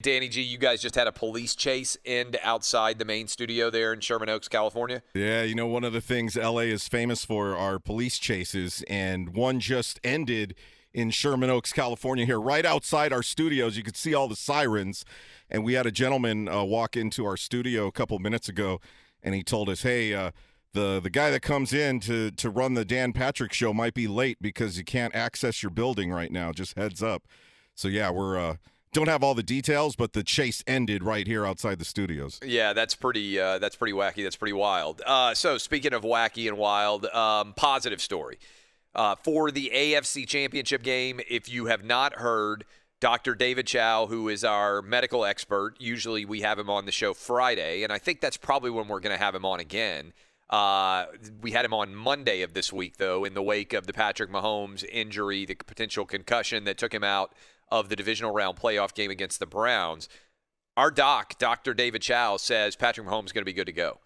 Danny G, you guys just had a police chase end outside the main studio there in Sherman Oaks, California. Yeah, one of the things LA is famous for are police chases, and one just ended in Sherman Oaks, California here, right outside our studios. You could see all the sirens, and we had a gentleman walk into our studio a couple minutes ago, and he told us, hey, the guy that comes in to run the Dan Patrick Show might be late because you can't access your building right now. Just heads up. So, yeah, we're don't have all the details, but the chase ended right here outside the studios. Yeah, that's pretty wacky. That's pretty wild. So speaking of wacky and wild, positive story. For the AFC Championship game, if you have not heard, Dr. David Chow, who is our medical expert, usually we have him on the show Friday, and I think that's probably when we're going to have him on again. We had him on Monday of this week, though, in the wake of the Patrick Mahomes injury, the potential concussion that took him out of the divisional round playoff game against the Browns. Our doc, Dr. David Chow, says Patrick Mahomes is going to be good to go.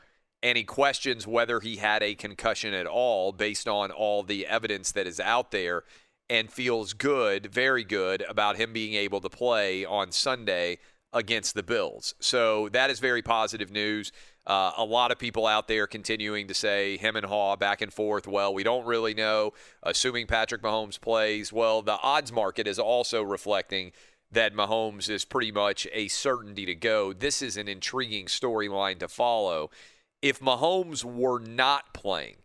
And he questions whether he had a concussion at all based on all the evidence that is out there, and feels good, very good, about him being able to play on Sunday against the Bills. So that is very positive news. A lot of people out there continuing to say him and Haw back and forth. Well, we don't really know, assuming Patrick Mahomes plays. Well, the odds market is also reflecting that Mahomes is pretty much a certainty to go. This is an intriguing storyline to follow. If Mahomes were not playing,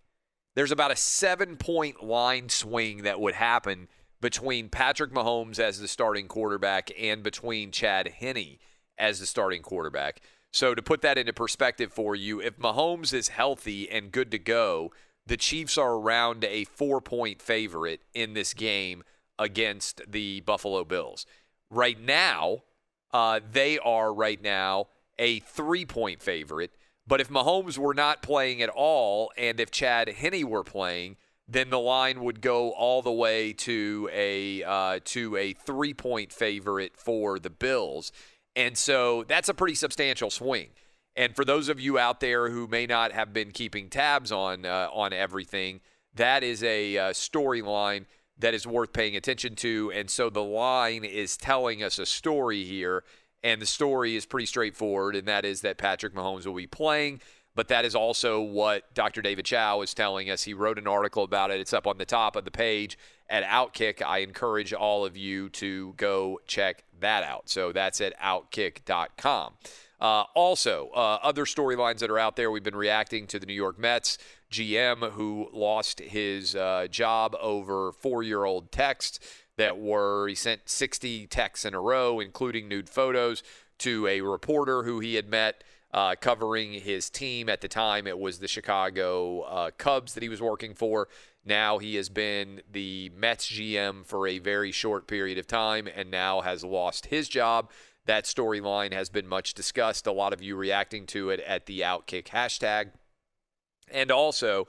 there's about a 7-point line swing that would happen between Patrick Mahomes as the starting quarterback and between Chad Henne as the starting quarterback. So to put that into perspective for you, if Mahomes is healthy and good to go, the Chiefs are around a 4-point favorite in this game against the Buffalo Bills. Right now, they are a 3-point favorite. But if Mahomes were not playing at all, and if Chad Henne were playing, then the line would go all the way to a 3-point favorite for the Bills. And so that's a pretty substantial swing. And for those of you out there who may not have been keeping tabs on everything, that is a storyline that is worth paying attention to. And so the line is telling us a story here. And the story is pretty straightforward, and that is that Patrick Mahomes will be playing. But that is also what Dr. David Chow is telling us. He wrote an article about it. It's up on the top of the page at OutKick. I encourage all of you to go check that out. So that's at OutKick.com. Also, other storylines that are out there, we've been reacting to the New York Mets GM who lost his job over 4-year-old texts he sent 60 texts in a row, including nude photos, to a reporter who he had met covering his team. At the time, it was the Chicago Cubs that he was working for. Now he has been the Mets GM for a very short period of time and now has lost his job. That storyline has been much discussed. A lot of you reacting to it at the OutKick hashtag. And also,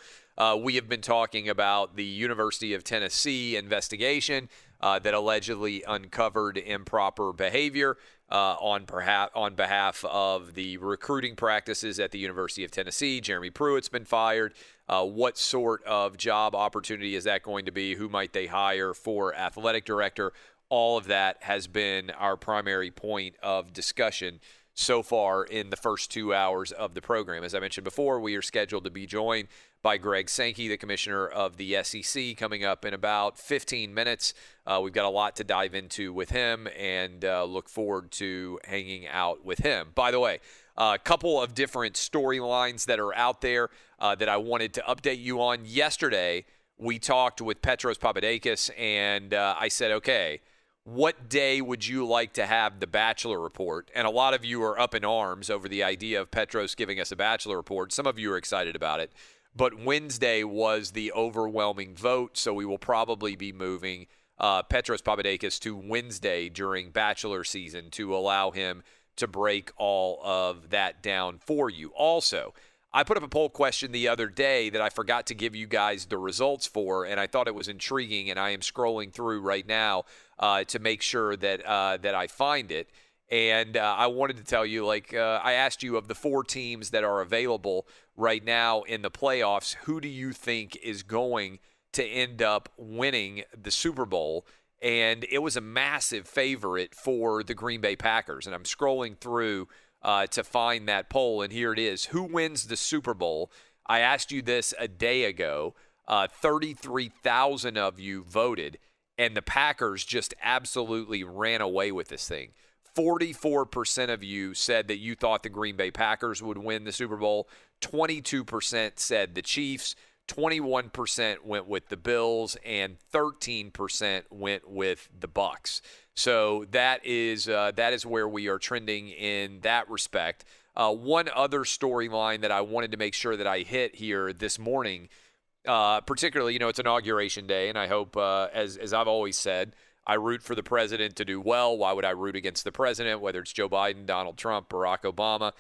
we have been talking about the University of Tennessee investigation that allegedly uncovered improper behavior on behalf of the recruiting practices at the University of Tennessee. Jeremy Pruitt's been fired. What sort of job opportunity is that going to be? Who might they hire for athletic director? All of that has been our primary point of discussion so far in the first 2 hours of the program. As I mentioned before, we are scheduled to be joined by Greg Sankey, the commissioner of the SEC, coming up in about 15 minutes. We've got a lot to dive into with him and look forward to hanging out with him. By the way, a couple of different storylines that are out there that I wanted to update you on. Yesterday, we talked with Petros Papadakis, and I said, okay, what day would you like to have the Bachelor Report? And a lot of you are up in arms over the idea of Petros giving us a Bachelor Report. Some of you are excited about it. But Wednesday was the overwhelming vote, so we will probably be moving Petros Papadakis to Wednesday during Bachelor season to allow him to break all of that down for you. Also, I put up a poll question the other day that I forgot to give you guys the results for, and I thought it was intriguing, and I am scrolling through right now to make sure that I find it. And I wanted to tell you, I asked you, of the 4 teams that are available right now in the playoffs, who do you think is going to end up winning the Super Bowl? and it was a massive favorite for the Green Bay Packers. And I'm scrolling through to find that poll, and here it is. Who wins the Super Bowl? I asked you this a day ago. 33,000 of you voted, and the Packers just absolutely ran away with this thing. 44% of you said that you thought the Green Bay Packers would win the Super Bowl. 22% said the Chiefs. 21% went with the Bills, and 13% went with the Bucks. So that is where we are trending in that respect. One other storyline that I wanted to make sure that I hit here this morning, particularly, it's Inauguration Day, and I hope, as I've always said, I root for the president to do well. Why would I root against the president, whether it's Joe Biden, Donald Trump, Barack Obama,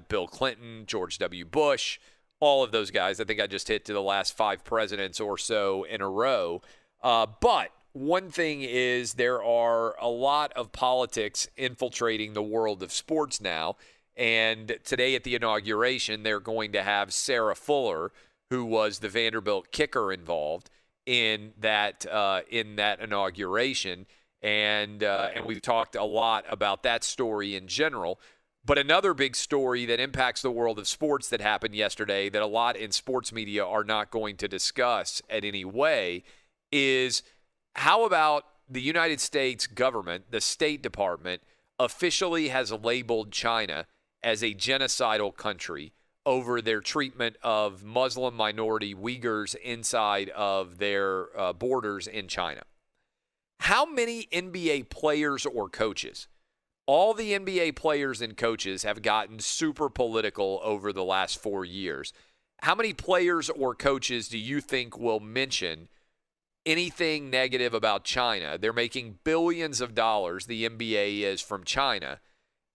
Bill Clinton, George W. Bush, all of those guys? I think I just hit to the last 5 presidents or so in a row. But one thing is there are a lot of politics infiltrating the world of sports now. And today at the inauguration, they're going to have Sarah Fuller, who was the Vanderbilt kicker, involved in that inauguration, and we've talked a lot about that story in general. But another big story that impacts the world of sports that happened yesterday that a lot in sports media are not going to discuss in any way is how about the United States government, the State Department, officially has labeled China as a genocidal country over their treatment of Muslim minority Uyghurs inside of their borders in China. How many NBA players or coaches? All the NBA players and coaches have gotten super political over the last 4 years. How many players or coaches do you think will mention anything negative about China? They're making billions of dollars, the NBA is, from China,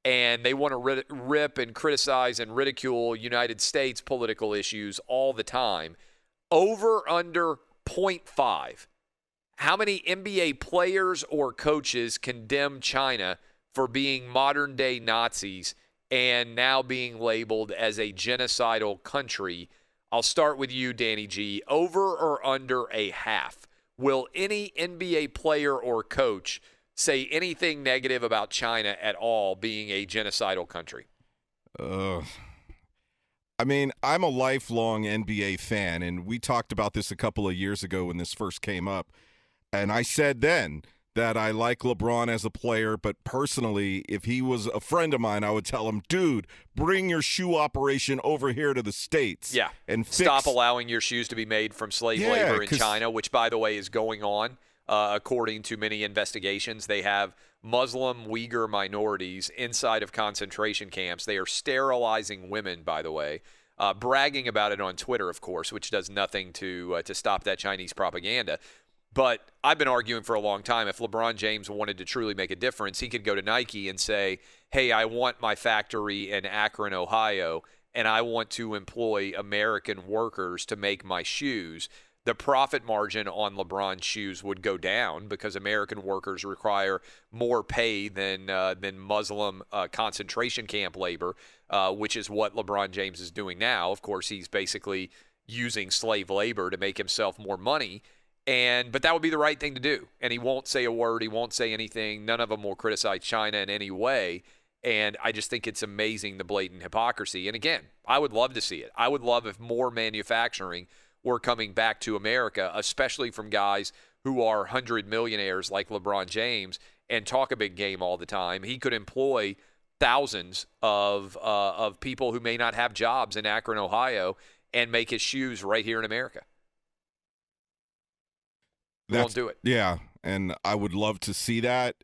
and they want to rip and criticize and ridicule United States political issues all the time. Over under 0.5. How many NBA players or coaches condemn China for being modern-day Nazis and now being labeled as a genocidal country? I'll start with you, Danny G. Over or under a half? Will any NBA player or coach say anything negative about China at all being a genocidal country? I mean, I'm a lifelong NBA fan, and we talked about this a couple of years ago when this first came up. And I said then that I like LeBron as a player, but personally, if he was a friend of mine, I would tell him, dude, bring your shoe operation over here to the States. Yeah, and stop allowing your shoes to be made from slave labor in China, which, by the way, is going on. According to many investigations, they have Muslim Uyghur minorities inside of concentration camps. They are sterilizing women, by the way, bragging about it on Twitter, of course, which does nothing to stop that Chinese propaganda. But I've been arguing for a long time, if LeBron James wanted to truly make a difference, he could go to Nike and say, hey, I want my factory in Akron, Ohio, and I want to employ American workers to make my shoes. The profit margin on LeBron's shoes would go down because American workers require more pay than Muslim concentration camp labor, which is what LeBron James is doing now. Of course, he's basically using slave labor to make himself more money. But that would be the right thing to do. And he won't say a word. He won't say anything. None of them will criticize China in any way. And I just think it's amazing, the blatant hypocrisy. And again, I would love to see it. I would love if more manufacturing were coming back to America, especially from guys who are 100 millionaires like LeBron James and talk a big game all the time. He could employ thousands of people who may not have jobs in Akron, Ohio, and make his shoes right here in America. Won't do it. Yeah, and I would love to see that.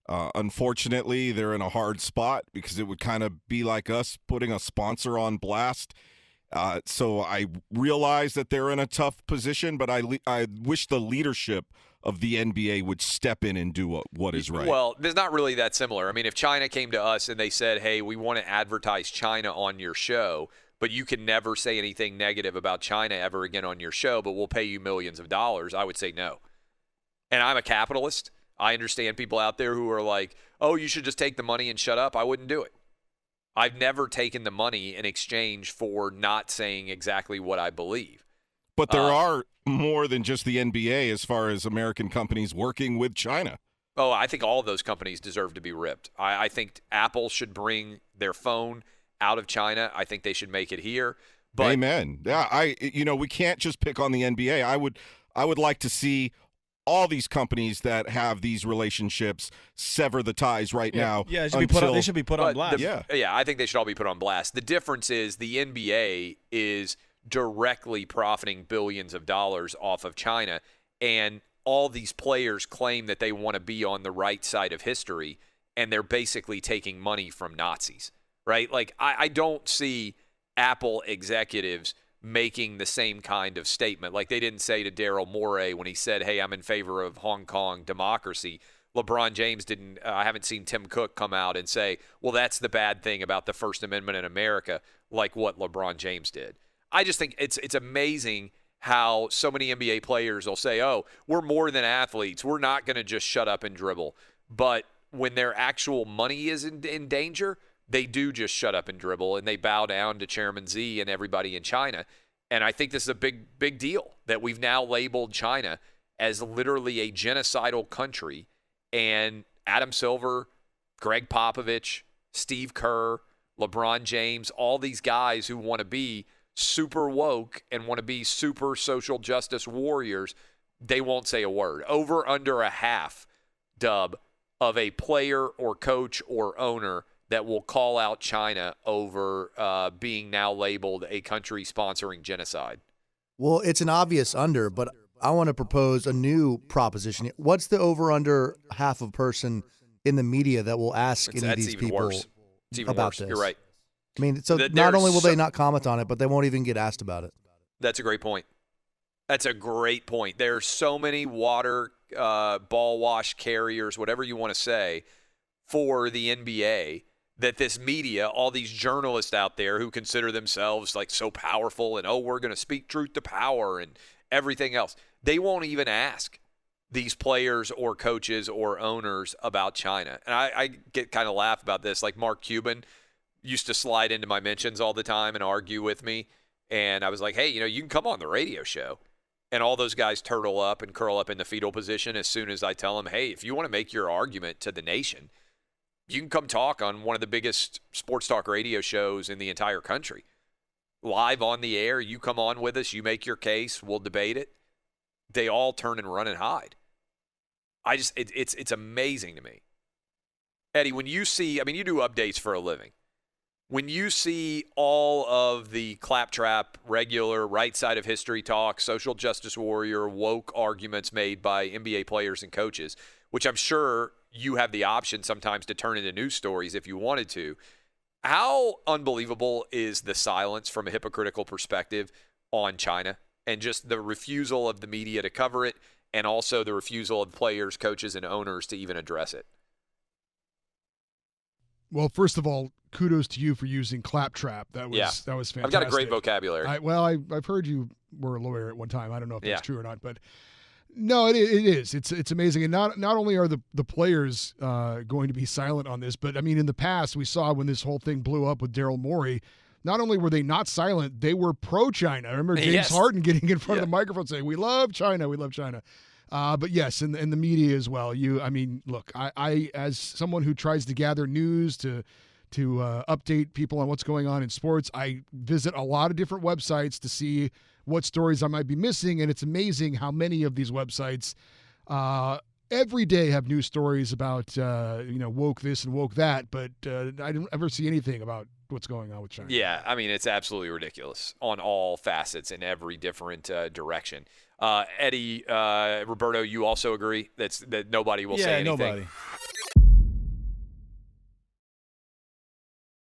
Unfortunately, they're in a hard spot because it would kind of be like us putting a sponsor on blast. So I realize that they're in a tough position, but I wish the leadership of the NBA would step in and do what is right. Well, there's not really that similar. I mean, if China came to us and they said, hey, we want to advertise China on your show, but you can never say anything negative about China ever again on your show, but we'll pay you millions of dollars, I would say no. And I'm a capitalist. I understand people out there who are like, oh, you should just take the money and shut up. I wouldn't do it. I've never taken the money in exchange for not saying exactly what I believe. But there are more than just the NBA as far as American companies working with China. Oh, I think all of those companies deserve to be ripped. I think Apple should bring their phone out of China. I think they should make it here. But Amen. Yeah, we can't just pick on the NBA. I would like to see all these companies that have these relationships sever the ties right now. Yeah, they should be put on blast. Yeah, I think they should all be put on blast. The difference is the NBA is directly profiting billions of dollars off of China, and all these players claim that they want to be on the right side of history, and they're basically taking money from Nazis, right? Like, I don't see Apple executives making the same kind of statement. Like, they didn't say to Daryl Morey when he said, hey, I'm in favor of Hong Kong democracy. LeBron James didn't. I haven't seen Tim Cook come out and say, well, that's the bad thing about the First Amendment in America, like what LeBron James did. I just think it's amazing how so many NBA players will say, oh, we're more than athletes. We're not going to just shut up and dribble. But when their actual money is in danger, they do just shut up and dribble, and they bow down to Chairman Xi and everybody in China. And I think this is a big deal that we've now labeled China as literally a genocidal country. And Adam Silver, Greg Popovich, Steve Kerr, LeBron James, all these guys who want to be super woke and want to be super social justice warriors, they won't say a word. Over under a half, Dub, of a player or coach or owner that will call out China over being now labeled a country sponsoring genocide. Well, it's an obvious under, but I want to propose a new proposition. What's the over-under half a person in the media that will ask any of these people worse. It's even about worse. this? You're right. I mean, so not only will they not comment on it, but they won't even get asked about it. That's a great point. That's a great point. There's so many water ball wash carriers, whatever you want to say, for the NBA that this media, all these journalists out there who consider themselves like so powerful and, oh, we're going to speak truth to power and everything else, they won't even ask these players or coaches or owners about China. And I get kind of laugh about this. Like Mark Cuban used to slide into my mentions all the time and argue with me. And I was like, hey, you can come on the radio show. And all those guys turtle up and curl up in the fetal position as soon as I tell them, hey, if you want to make your argument to the nation, you can come talk on one of the biggest sports talk radio shows in the entire country. Live on the air, you come on with us, you make your case, we'll debate it. They all turn and run and hide. It's amazing to me. Eddie, when you see, you do updates for a living. When you see all of the claptrap, regular, right side of history talk, social justice warrior, woke arguments made by NBA players and coaches, which I'm sure you have the option sometimes to turn into news stories if you wanted to, how unbelievable is the silence from a hypocritical perspective on China and just the refusal of the media to cover it and also the refusal of players, coaches, and owners to even address it? Well, first of all, kudos to you for using claptrap. That was fantastic. I've got a great vocabulary. I've heard you were a lawyer at one time. I don't know if that's true or not, but no, it is. It's amazing. And not only are the players going to be silent on this, but in the past we saw when this whole thing blew up with Daryl Morey, not only were they not silent, they were pro-China. I remember James Harden getting in front of the microphone saying, "We love China. We love China." But yes, and the media as well. Look, I as someone who tries to gather news to update people on what's going on in sports, I visit a lot of different websites to see what stories I might be missing, and it's amazing how many of these websites every day have news stories about woke this and woke that, but I don't ever see anything about what's going on with China. Yeah, it's absolutely ridiculous on all facets in every different direction. Eddie, Roberto, you also agree that nobody will say anything? Nobody.